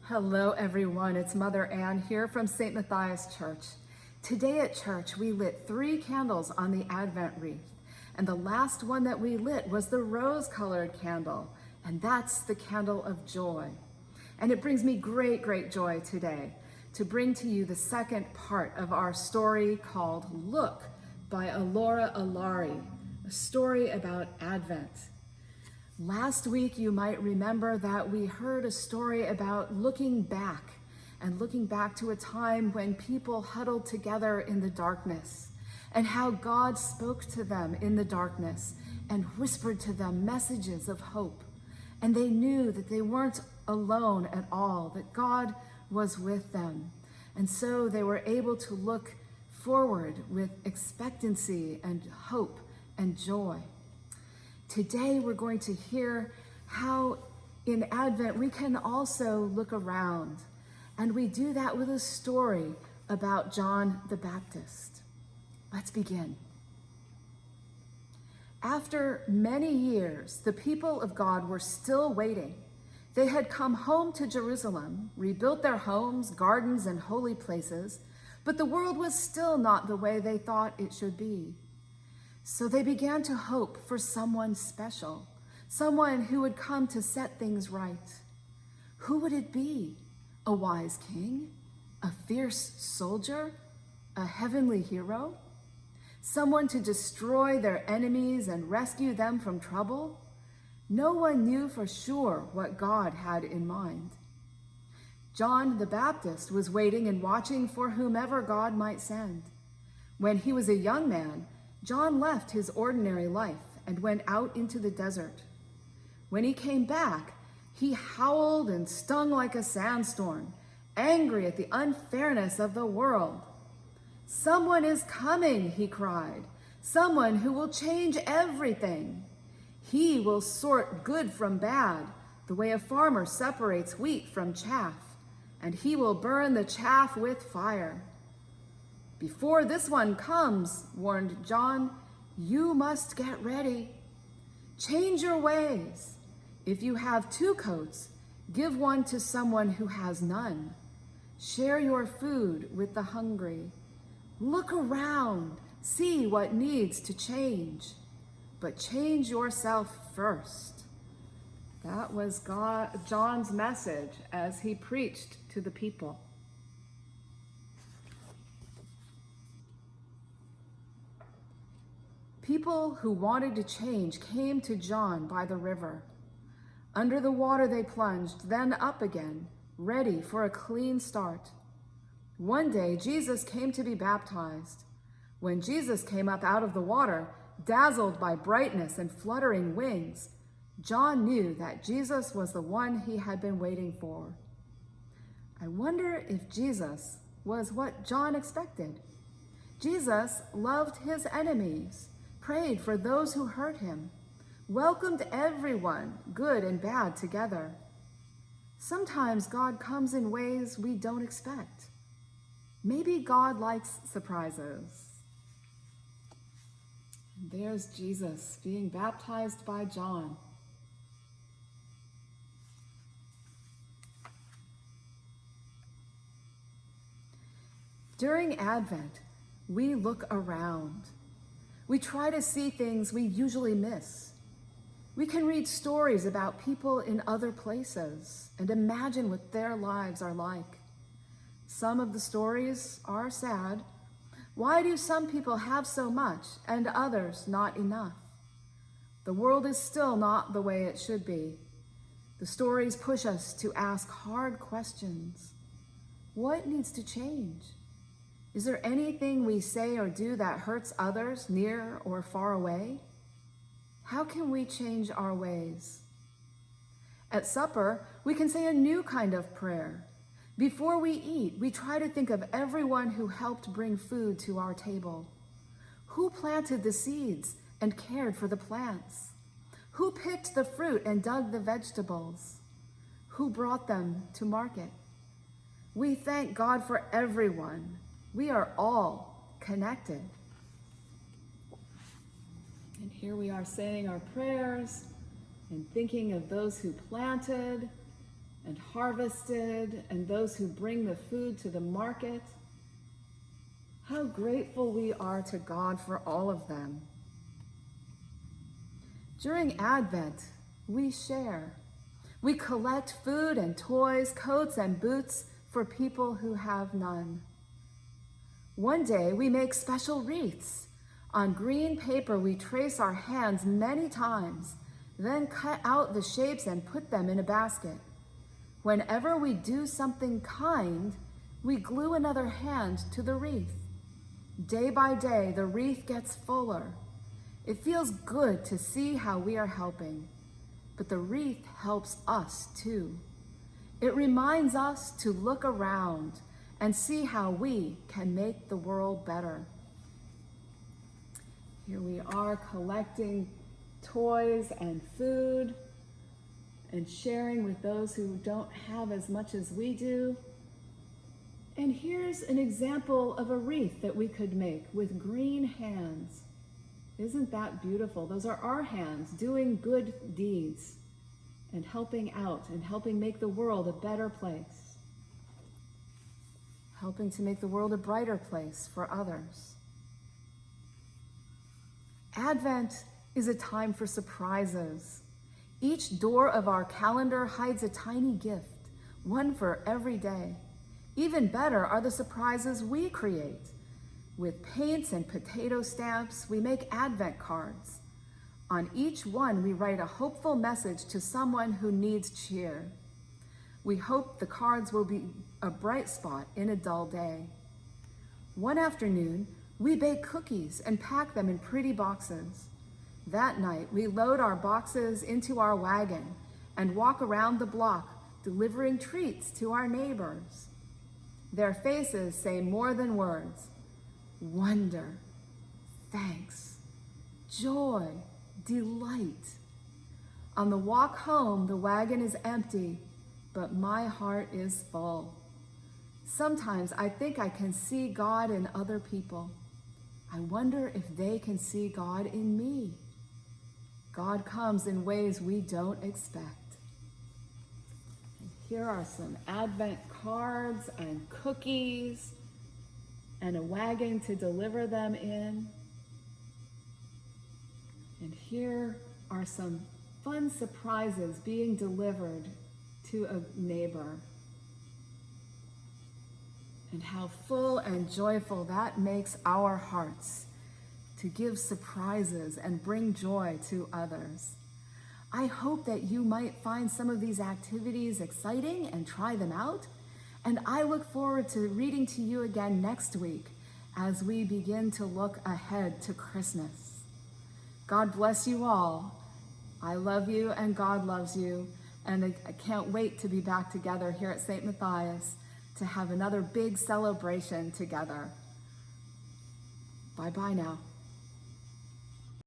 Hello, everyone. It's Mother Ann here from St. Matthias Church. Today at church, we lit 3 candles on the Advent wreath, and the last one that we lit was the rose-colored candle, and that's the candle of joy. And it brings me great joy today to bring to you the second part of our story called Look by Alora Alari, a story about Advent. Last week, you might remember that we heard a story about looking back to a time when people huddled together in the darkness, and how God spoke to them in the darkness and whispered to them messages of hope. And they knew that they weren't alone at all, that God was with them. And so they were able to look forward with expectancy and hope and joy. Today, we're going to hear how in Advent we can also look around, and we do that with a story about John the Baptist. Let's begin. After many years, the people of God were still waiting. They had come home to Jerusalem, rebuilt their homes, gardens, and holy places, but the world was still not the way they thought it should be. So they began to hope for someone special, someone who would come to set things right. Who would it be? A wise king? A fierce soldier? A heavenly hero? Someone to destroy their enemies and rescue them from trouble? No one knew for sure what God had in mind. John the Baptist was waiting and watching for whomever God might send. When he was a young man, John left his ordinary life and went out into the desert. When he came back, he howled and stung like a sandstorm, angry at the unfairness of the world. "Someone is coming," he cried, "someone who will change everything. He will sort good from bad, the way a farmer separates wheat from chaff, and he will burn the chaff with fire." "Before this one comes," warned John, "you must get ready. Change your ways. If you have 2 coats, give one to someone who has none. Share your food with the hungry. Look around, see what needs to change, but change yourself first." That was John's message as he preached to the people. People who wanted to change came to John by the river. Under the water they plunged, then up again, ready for a clean start. One day, Jesus came to be baptized. When Jesus came up out of the water, dazzled by brightness and fluttering wings, John knew that Jesus was the one he had been waiting for. I wonder if Jesus was what John expected. Jesus loved his enemies, prayed for those who hurt him, welcomed everyone, good and bad, together. Sometimes God comes in ways we don't expect. Maybe God likes surprises. And there's Jesus being baptized by John. During Advent, we look around. We try to see things we usually miss. We can read stories about people in other places and imagine what their lives are like. Some of the stories are sad. Why do some people have so much and others not enough? The world is still not the way it should be. The stories push us to ask hard questions. What needs to change? Is there anything we say or do that hurts others near or far away? How can we change our ways? At supper, we can say a new kind of prayer. Before we eat, we try to think of everyone who helped bring food to our table. Who planted the seeds and cared for the plants? Who picked the fruit and dug the vegetables? Who brought them to market? We thank God for everyone. We are all connected. And here we are saying our prayers and thinking of those who planted and harvested and those who bring the food to the market. How grateful we are to God for all of them. During Advent, we share. We collect food and toys, coats and boots for people who have none. One day, we make special wreaths. On green paper, we trace our hands many times, then cut out the shapes and put them in a basket. Whenever we do something kind, we glue another hand to the wreath. Day by day, the wreath gets fuller. It feels good to see how we are helping, but the wreath helps us too. It reminds us to look around and see how we can make the world better. Here we are collecting toys and food and sharing with those who don't have as much as we do. And here's an example of a wreath that we could make with green hands. Isn't that beautiful? Those are our hands doing good deeds and helping out and helping make the world a better place, helping to make the world a brighter place for others. Advent is a time for surprises. Each door of our calendar hides a tiny gift, one for every day. Even better are the surprises we create. With paints and potato stamps, we make Advent cards. On each one, we write a hopeful message to someone who needs cheer. We hope the cards will be a bright spot in a dull day. One afternoon, we bake cookies and pack them in pretty boxes. That night, we load our boxes into our wagon and walk around the block, delivering treats to our neighbors. Their faces say more than words: wonder, thanks, joy, delight. On the walk home, the wagon is empty, but my heart is full. Sometimes I think I can see God in other people. I wonder if they can see God in me. God comes in ways we don't expect. And here are some Advent cards and cookies and a wagon to deliver them in. And here are some fun surprises being delivered to a neighbor. And how full and joyful that makes our hearts to give surprises and bring joy to others. I hope that you might find some of these activities exciting and try them out. And I look forward to reading to you again next week as we begin to look ahead to Christmas. God bless you all. I love you and God loves you. And I can't wait to be back together here at St. Matthias to have another big celebration together. Bye-bye now.